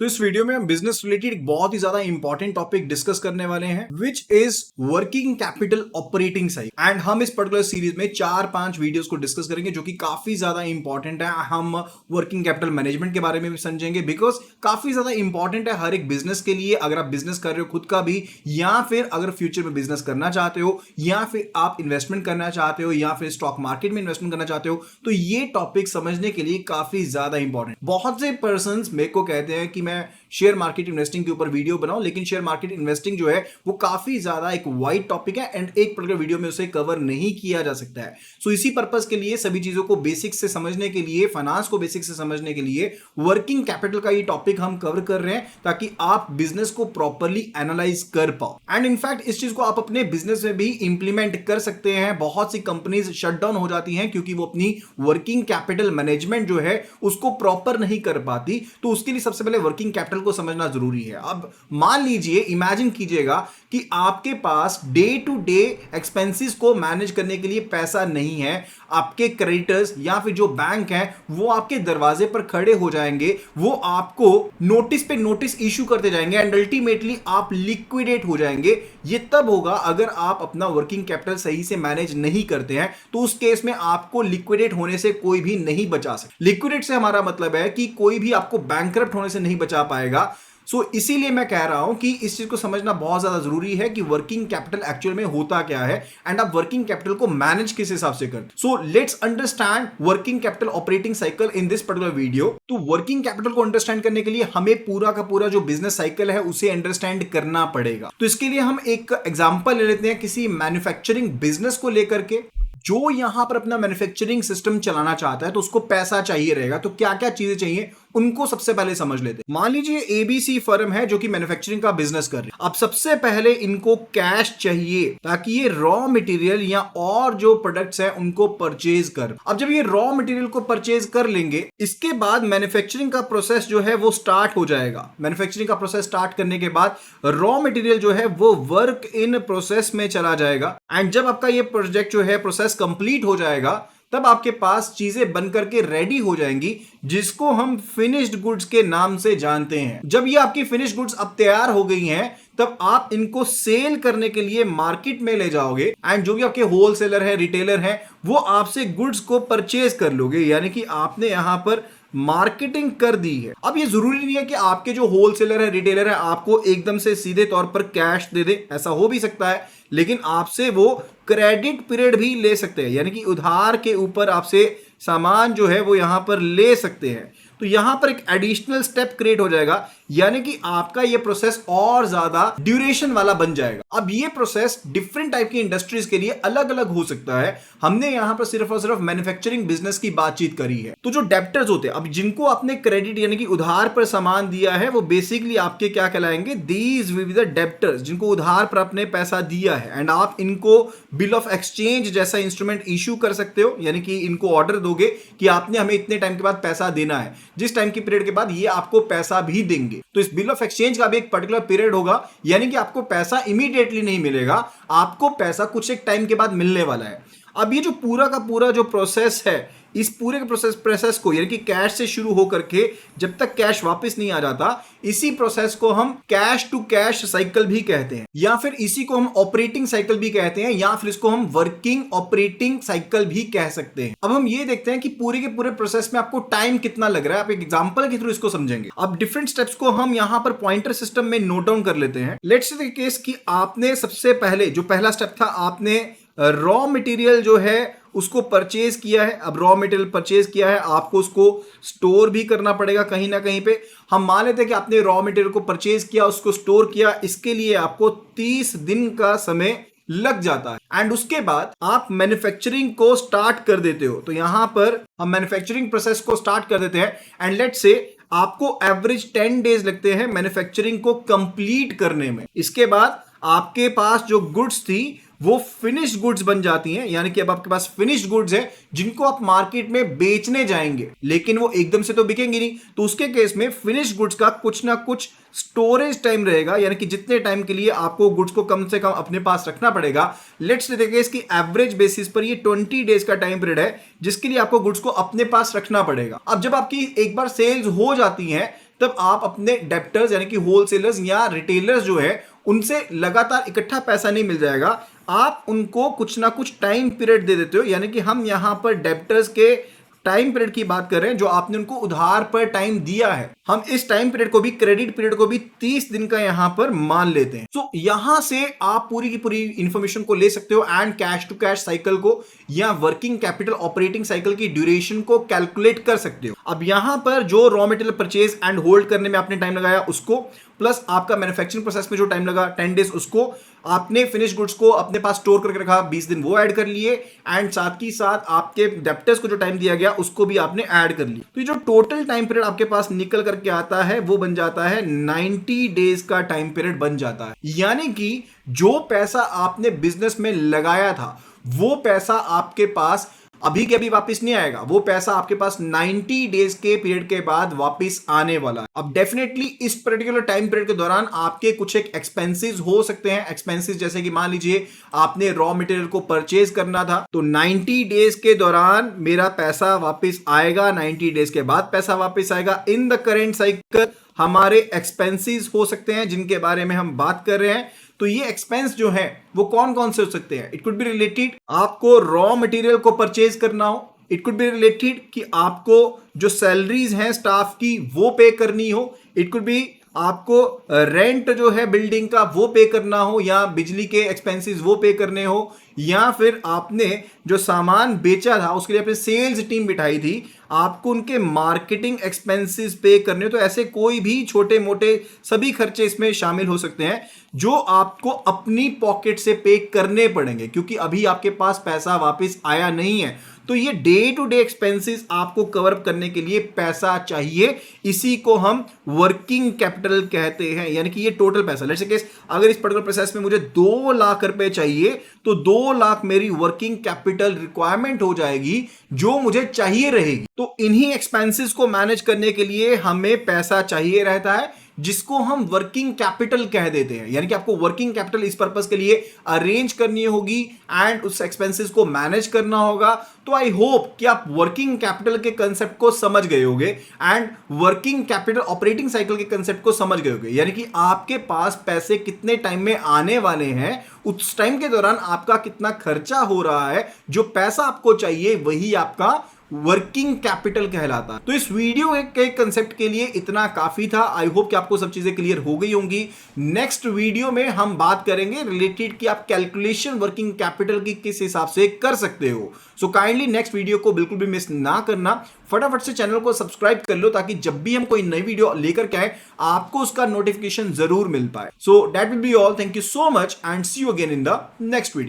तो इस वीडियो में हम बिजनेस रिलेटेड एक बहुत ही ज्यादा इंपॉर्टेंट टॉपिक डिस्कस करने वाले हैं which is working capital operating cycle. And हम इस पर्टिकुलर सीरीज में 4-5 वीडियोस को डिस्कस करेंगे जो कि काफी ज्यादा इंपॉर्टेंट है। हम वर्किंग कैपिटल मैनेजमेंट के बारे में भी समझेंगे बिकॉज काफी ज्यादा इंपॉर्टेंट है हर एक बिजनेस के लिए। अगर आप बिजनेस कर रहे हो खुद का भी, या फिर अगर फ्यूचर में बिजनेस करना चाहते हो, या फिर आप इन्वेस्टमेंट करना चाहते हो, या फिर स्टॉक मार्केट में इन्वेस्टमेंट करना चाहते हो, तो ये टॉपिक समझने के लिए काफी ज्यादा इंपॉर्टेंट। बहुत से पर्सन मेरे को कहते हैं कि मैं शेयर मार्केट इन्वेस्टिंग के ऊपर वीडियो बनाऊं, लेकिन शेयर मार्केट इन्वेस्टिंग जो है वो काफी ज्यादा एक वाइड टॉपिक है एंड एक पर्टिकुलर वीडियो में उसे कवर नहीं किया जा सकता है। सो इसी पर्पस के लिए, सभी चीजों को बेसिक से समझने के लिए, फाइनेंस को बेसिक से समझने के लिए वर्किंग कैपिटल का ये टॉपिक हम कवर कर रहे हैं ताकि आप बिजनेस को प्रॉपरली एनालाइज कर पाओ। एंड इनफैक्ट इस चीज को आप अपने बिजनेस में भी इंप्लीमेंट कर सकते हैं। बहुत सी कंपनीज शट डाउन हो जाती हैं क्योंकि वो अपनी वर्किंग कैपिटल मैनेजमेंट जो है उसको प्रॉपर नहीं कर पाती। तो उसके लिए सबसे पहले वर्किंग कैपिटल को समझना जरूरी है। अब मान लीजिए, इमेजिन कीजिएगा कि आपके पास डे टू डे एक्सपेंसेस को मैनेज करने के लिए पैसा नहीं है। आपके क्रेडिटर्स या फिर जो बैंक है वो आपके दरवाजे पर खड़े हो जाएंगे, वो आपको नोटिस पे नोटिस इशू करते जाएंगे एंड अल्टीमेटली आप लिक्विडेट हो जाएंगे। ये तब होगा अगर आप अपना वर्किंग कैपिटल सही से मैनेज नहीं करते हैं। तो उस केस में आपको लिक्विडेट होने से कोई भी नहीं बचा सकता। लिक्विडेट से हमारा मतलब है कि कोई भी आपको बैंकरप्ट होने से नहीं बचा पाएगा। इसीलिए मैं कह रहा हूं कि इस चीज को समझना बहुत ज्यादा जरूरी है कि वर्किंग कैपिटल एक्चुअल में होता क्या है एंड आप वर्किंग कैपिटल को मैनेज किस हिसाब से करते। So let's understand working capital operating cycle in this particular video. तो वर्किंग कैपिटल को अंडरस्टैंड करने के लिए हमें पूरा का पूरा जो बिजनेस साइकिल है उसे अंडरस्टैंड करना पड़ेगा। तो इसके लिए हम एक एग्जांपल ले लेते हैं किसी मैन्युफैक्चरिंग बिजनेस को लेकर के। जो यहां पर अपना मैन्युफैक्चरिंग सिस्टम चलाना चाहता है तो उसको पैसा चाहिए रहेगा। तो क्या क्या चीजें चाहिए उनको सबसे पहले समझ लेते हैं। मान लीजिए एबीसी फर्म है जो कि मैन्युफैक्चरिंग का बिजनेस कर रही है। अब सबसे पहले इनको कैश चाहिए ताकि ये रॉ मटेरियल या और जो प्रोडक्ट्स हैं उनको परचेज कर। अब जब ये रॉ मटेरियल को परचेज कर लेंगे, इसके बाद मैन्युफैक्चरिंग का प्रोसेस जो है वो स्टार्ट हो जाएगा। मैन्युफैक्चरिंग का प्रोसेस स्टार्ट करने के बाद रॉ मटेरियल जो है वो वर्क इन प्रोसेस में चला जाएगा एंड जब आपका ये प्रोजेक्ट जो है प्रोसेस कंप्लीट हो जाएगा तब आपके पास चीजें बनकर के रेडी हो जाएंगी जिसको हम फिनिश्ड गुड्स के नाम से जानते हैं। जब ये आपकी फिनिश्ड गुड्स अब तैयार हो गई हैं तब आप इनको सेल करने के लिए मार्केट में ले जाओगे एंड जो भी आपके होलसेलर है, रिटेलर है, वो आपसे गुड्स को परचेज कर लोगे। यानी कि आपने यहां पर मार्केटिंग कर दी है। अब ये जरूरी नहीं है कि आपके जो होलसेलर है, रिटेलर है, आपको एकदम से सीधे तौर पर कैश दे दे, ऐसा हो भी सकता है, लेकिन आपसे वो क्रेडिट पीरियड भी ले सकते हैं। यानी कि उधार के ऊपर आपसे सामान जो है वो यहां पर ले सकते हैं। तो यहां पर एक एडिशनल स्टेप क्रिएट हो जाएगा, यानी कि आपका ये प्रोसेस और ज्यादा ड्यूरेशन वाला बन जाएगा। अब ये प्रोसेस डिफरेंट टाइप की इंडस्ट्रीज के लिए अलग अलग हो सकता है। हमने यहां पर सिर्फ और सिर्फ मैन्युफैक्चरिंग बिजनेस की बातचीत करी है। तो जो डेब्टर्स होते हैं, अब जिनको आपने क्रेडिट यानी कि उधार पर सामान दिया है, वो बेसिकली आपके क्या कहलाएंगे, these will be the debtors, जिनको उधार पर आपने पैसा दिया है एंड आप इनको बिल ऑफ एक्सचेंज जैसा इंस्ट्रूमेंट इशू कर सकते हो। यानी कि इनको ऑर्डर दोगे कि आपने हमें इतने टाइम के बाद पैसा देना है, जिस टाइम की पीरियड के बाद ये आपको पैसा भी देंगे। तो इस बिल ऑफ एक्सचेंज का भी एक पर्टिकुलर पीरियड होगा, यानी कि आपको पैसा इमीडिएटली नहीं मिलेगा, आपको पैसा कुछ एक टाइम के बाद मिलने वाला है। अब ये जो पूरा का पूरा जो प्रोसेस है, इस पूरे के प्रोसेस को, यानी कि कैश से शुरू होकर के जब तक कैश वापस नहीं आ जाता, इसी प्रोसेस को हम कैश टू कैश साइकिल भी कहते हैं, या फिर इसी को हम ऑपरेटिंग साइकिल भी कहते हैं, या फिर इसको हम वर्किंग ऑपरेटिंग साइकिल भी कह सकते हैं। अब हम ये देखते हैं कि पूरे के पूरे प्रोसेस में आपको टाइम कितना लग रहा है। आप एक एग्जांपल के थ्रू इसको समझेंगे। अब डिफरेंट स्टेप्स को हम यहां पर पॉइंटर सिस्टम में नोट डाउन कर लेते हैं। लेट्स से केस कि आपने सबसे पहले जो पहला स्टेप था, आपने रॉ मटेरियल जो है उसको परचेज किया है। अब रॉ मटेरियल परचेज किया है, आपको उसको स्टोर भी करना पड़ेगा कहीं ना कहीं पे। हम मान लेते हैं कि आपने रॉ मटेरियल को परचेज किया, उसको स्टोर किया, इसके लिए आपको 30 दिन का समय लग जाता है एंड उसके बाद आप मैन्युफैक्चरिंग को स्टार्ट कर देते हो। तो यहां पर हम मैन्युफैक्चरिंग प्रोसेस को स्टार्ट कर देते हैं एंड लेट्स से आपको एवरेज 10 डेज लगते हैं मैन्युफैक्चरिंग को कंप्लीट करने में। इसके बाद आपके पास जो गुड्स थी वो फिनिश्ड गुड्स बन जाती हैं। यानी कि अब आपके पास फिनिश्ड गुड्स हैं जिनको आप मार्केट में बेचने जाएंगे, लेकिन वो एकदम से तो बिकेंगे नहीं। तो उसके केस में फिनिश्ड गुड्स का कुछ ना कुछ स्टोरेज टाइम रहेगा, यानी कि जितने टाइम के लिए आपको गुड्स को कम से कम अपने पास रखना पड़ेगा। लेट्स से देखिए इसकी एवरेज बेसिस पर ये 20 डेज का टाइम पीरियड है जिसके लिए आपको गुड्स को अपने पास रखना पड़ेगा। अब जब आपकी एक बार सेल्स हो जाती हैं तब आप अपने डेप्टर्स यानी कि होलसेलर्स या रिटेलर्स जो है उनसे लगातार इकट्ठा पैसा नहीं मिल जाएगा, आप उनको कुछ ना कुछ टाइम पीरियड दे देते हो। यानी कि हम यहां पर डेप्टर्स के टाइम पीरियड की बात कर रहे हैं, जो आपने उनको उधार पर टाइम दिया है, हम इस टाइम पीरियड को भी, क्रेडिट पीरियड को भी 30 दिन का यहां पर मान लेते हैं। तो यहां से आप पूरी की पूरी इंफॉर्मेशन को ले सकते हो and cash to cash cycle को या वर्किंग कैपिटल ऑपरेटिंग साइकिल की ड्यूरेशन को कैलकुलेट कर सकते हो। अब यहां पर जो raw material purchase and hold करने में आपने टाइम लगाया उसको, प्लस आपका मैन्युफैक्चरिंग प्रोसेस में जो टाइम लगा 10 डेज, उसको आपने फिनिश गुड्स को अपने पास स्टोर करके रखा 20 दिन, वो ऐड कर लिए, एंड साथ ही साथ आपके डेप्टर्स को जो टाइम दिया गया उसको भी आपने ऐड कर लिया। तो ये जो टोटल टाइम पीरियड आपके पास निकल करके आता है वो बन जाता है 90 डेज का टाइम पीरियड बन जाता है। यानी कि जो पैसा आपने बिजनेस में लगाया था वो पैसा आपके पास अभी के अभी वापस नहीं आएगा, वो पैसा आपके पास 90 डेज के पीरियड के बाद वापस आने वाला है। अब डेफिनेटली इस पर्टिकुलर टाइम पीरियड के दौरान आपके कुछ एक एक्सपेंसेस हो सकते हैं। एक्सपेंसेस जैसे कि मान लीजिए आपने रॉ मटेरियल को परचेज करना था, तो 90 डेज के दौरान मेरा पैसा वापस आएगा, 90 डेज के बाद पैसा वापस आएगा। इन द करेंट साइकिल हमारे एक्सपेंसेस हो सकते हैं जिनके बारे में हम बात कर रहे हैं। तो ये एक्सपेंस जो है वो कौन कौन से हो सकते हैं? इट कुड बी रिलेटेड आपको रॉ मटेरियल को परचेज करना हो, इट कुड बी रिलेटेड कि आपको जो सैलरीज हैं स्टाफ की वो पे करनी हो, इट कुड बी आपको रेंट जो है बिल्डिंग का वो पे करना हो, या बिजली के एक्सपेंसेस वो पे करने हो, या फिर आपने जो सामान बेचा था उसके लिए अपनी सेल्स टीम बिठाई थी, आपको उनके मार्केटिंग एक्सपेंसेस पे करने हो। तो ऐसे कोई भी छोटे मोटे सभी खर्चे इसमें शामिल हो सकते हैं जो आपको अपनी पॉकेट से पे करने पड़ेंगे, क्योंकि अभी आपके पास पैसा वापस आया नहीं है। तो ये डे टू डे एक्सपेंसेस आपको कवर अप करने के लिए पैसा चाहिए, इसी को हम वर्किंग कैपिटल कहते हैं। यानी कि ये टोटल पैसा, लेट्स से अगर इस पर्टिकुलर प्रोसेस में मुझे 2 लाख रुपए चाहिए तो 2 लाख मेरी वर्किंग कैपिटल रिक्वायरमेंट हो जाएगी जो मुझे चाहिए रहेगी। तो इन्हीं एक्सपेंसेस को मैनेज करने के लिए हमें पैसा चाहिए रहता है, जिसको हम वर्किंग कैपिटल कह देते हैं। यानी कि आपको वर्किंग कैपिटल इस पर्पस के लिए अरेंज करनी होगी एंड उस एक्सपेंसेस को मैनेज करना होगा। तो आई होप कि आप वर्किंग कैपिटल के कंसेप्ट को समझ गए होंगे and working capital operating cycle के कंसेप्ट को समझ गए होंगे। यानी कि आपके पास पैसे कितने टाइम में आने वाले हैं, उस टाइम के दौरान आपका कितना खर्चा हो रहा है, जो पैसा आपको चाहिए वही आपका वर्किंग कैपिटल कहलाता है। तो इस वीडियो के कंसेप्ट के लिए इतना काफी था। आई होप कि आपको सब चीजें क्लियर हो गई होंगी। नेक्स्ट वीडियो में हम बात करेंगे रिलेटेड कि आप कैलकुलेशन वर्किंग कैपिटल की किस हिसाब से कर सकते हो। सो काइंडली नेक्स्ट वीडियो को बिल्कुल भी मिस ना करना, फटाफट से चैनल को सब्सक्राइब कर लो ताकि जब भी हम कोई नई वीडियो लेकर के आए आपको उसका नोटिफिकेशन जरूर मिल पाए। So that will be all. Thank you so much and see you again in the next video.